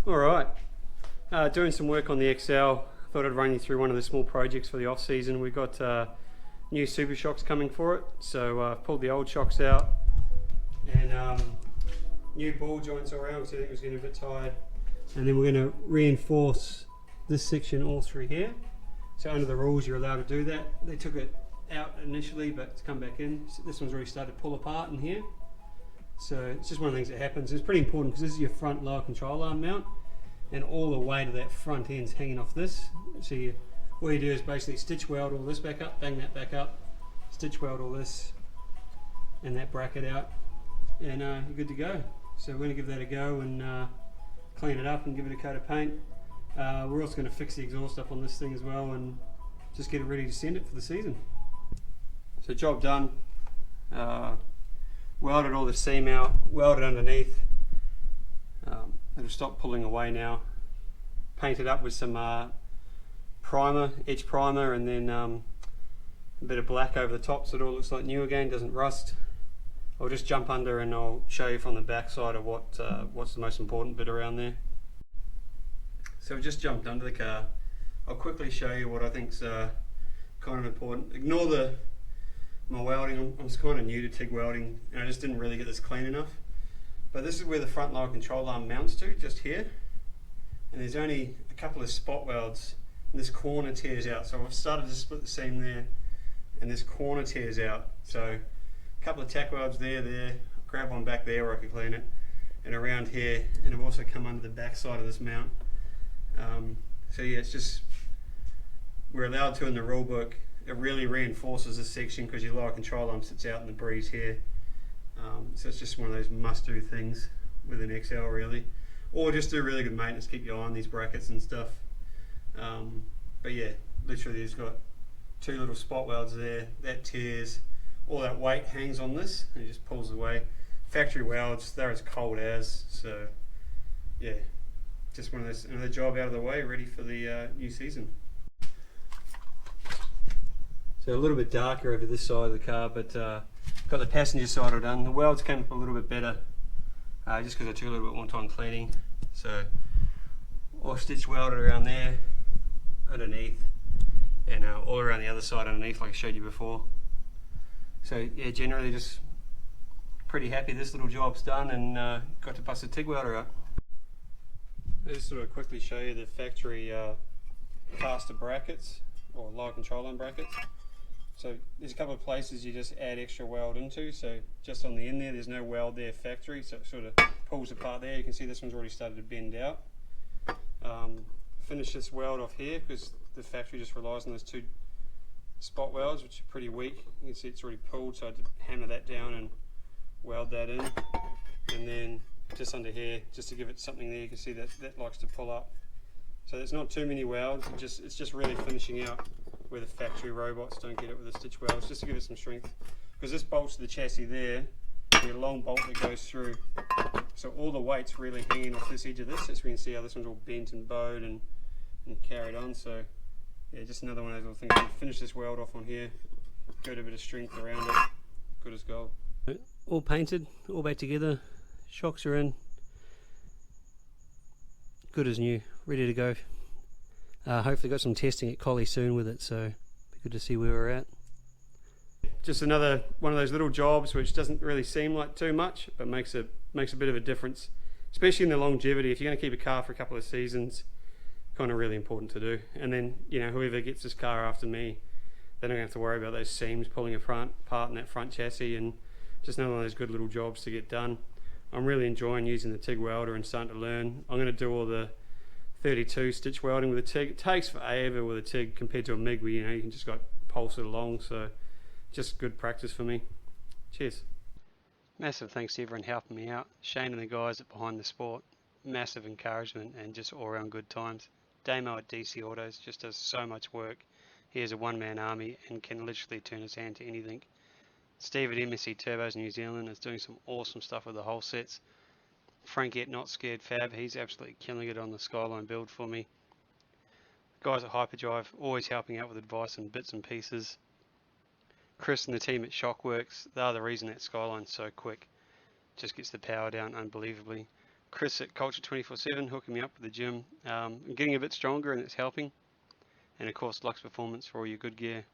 Alright, doing some work on the XL. Thought I'd run you through one of the small projects for the off season. We've got new super shocks coming for it, so I've pulled the old shocks out and new ball joints around because I think it was getting a bit tired. And then we're going to reinforce this section all through here. So under the rules you're allowed to do that. They took it out initially, but it's come back in. So this one's already started to pull apart in here. So it's just one of the things that happens. It's pretty important because this is your front lower control arm mount, and all the weight of that front end's hanging off this. So all you do is basically stitch weld all this back up, bang that back up, stitch weld all this and that bracket out, and you're good to go. So we're going to give that a go and clean it up and give it a coat of paint. We're also going to fix the exhaust up on this thing as well and just get it ready to send it for the season. So job done. Welded all the seam out, welded underneath. It'll stop pulling away now. Painted up with some primer, edge primer, and then a bit of black over the top so it all looks like new again, doesn't rust. I'll just jump under and I'll show you from the back side of what's the most important bit around there. So I've just jumped under the car. I'll quickly show you what I think's kind of important. Ignore my welding. I'm kind of new to TIG welding and I just didn't really get this clean enough. But this is where the front lower control arm mounts to, just here. And there's only a couple of spot welds and this corner tears out. So I've started to split the seam there and this corner tears out. So a couple of tack welds there, grab one back there where I can clean it, and around here, and I've also come under the back side of this mount. So yeah, it's just, we're allowed to in the rule book. It really reinforces this section because your lower control arm sits out in the breeze here. So it's just one of those must-do things with an XL really. Or just do really good maintenance, keep your eye on these brackets and stuff. But yeah, literally it's got two little spot welds there, that tears, all that weight hangs on this and it just pulls away. Factory welds, they're as cold as, so yeah, just one of those, another job out of the way, ready for the new season. So a little bit darker over this side of the car, but got the passenger side all done. The welds came up a little bit better, just because I took a little bit more time cleaning. So all stitch welded around there, underneath, and all around the other side underneath like I showed you before. So yeah, generally just pretty happy this little job's done and got to bust the TIG welder out. I'll just sort of quickly show you the factory caster brackets, or lower control arm brackets. So there's a couple of places you just add extra weld into, so just on the end there's no weld there factory, so it sort of pulls apart there. You can see this one's already started to bend out. Finish this weld off here because the factory just relies on those two spot welds, which are pretty weak. You can see it's already pulled, so I had to hammer that down and weld that in. And then just under here, just to give it something there, you can see that likes to pull up. So there's not too many welds, it's just really finishing out where the factory robots don't get it with the stitch welds, just to give it some strength. Because this bolts to the chassis there, and a long bolt that goes through. So all the weight's really hanging off this edge of this, as we can see how this one's all bent and bowed and carried on. So yeah, just another one of those little things. Finish this weld off on here, go to a bit of strength around it, good as gold. All painted, all back together, shocks are in, good as new, ready to go. Hopefully got some testing at Collie soon with it, so be good to see where we're at. Just another one of those little jobs which doesn't really seem like too much, but makes a bit of a difference, especially in the longevity. If you're going to keep a car for a couple of seasons, kind of really important to do. And then, you know, whoever gets this car after me, they don't have to worry about those seams pulling apart in that front chassis, and just another one of those good little jobs to get done. I'm really enjoying using the TIG welder and starting to learn. I'm going to do all the 32 stitch welding with a TIG. It takes forever with a TIG compared to a MIG where, you know, you can just pulse it along, so just good practice for me. Cheers. Massive thanks to everyone helping me out. Shane and the guys at Behind the Sport, massive encouragement and just all around good times. Damo at DC Autos just does so much work. He has a one-man army and can literally turn his hand to anything. Steve at MSC Turbos New Zealand is doing some awesome stuff with the whole sets. Frank at Not Scared Fab, he's absolutely killing it on the Skyline build for me. Guys at Hyperdrive, always helping out with advice and bits and pieces. Chris and the team at Shockworks, they're the reason that Skyline's so quick. Just gets the power down unbelievably. Chris at Culture 24/7 hooking me up with the gym. I'm getting a bit stronger and it's helping. And of course, Luxe Performance for all your good gear.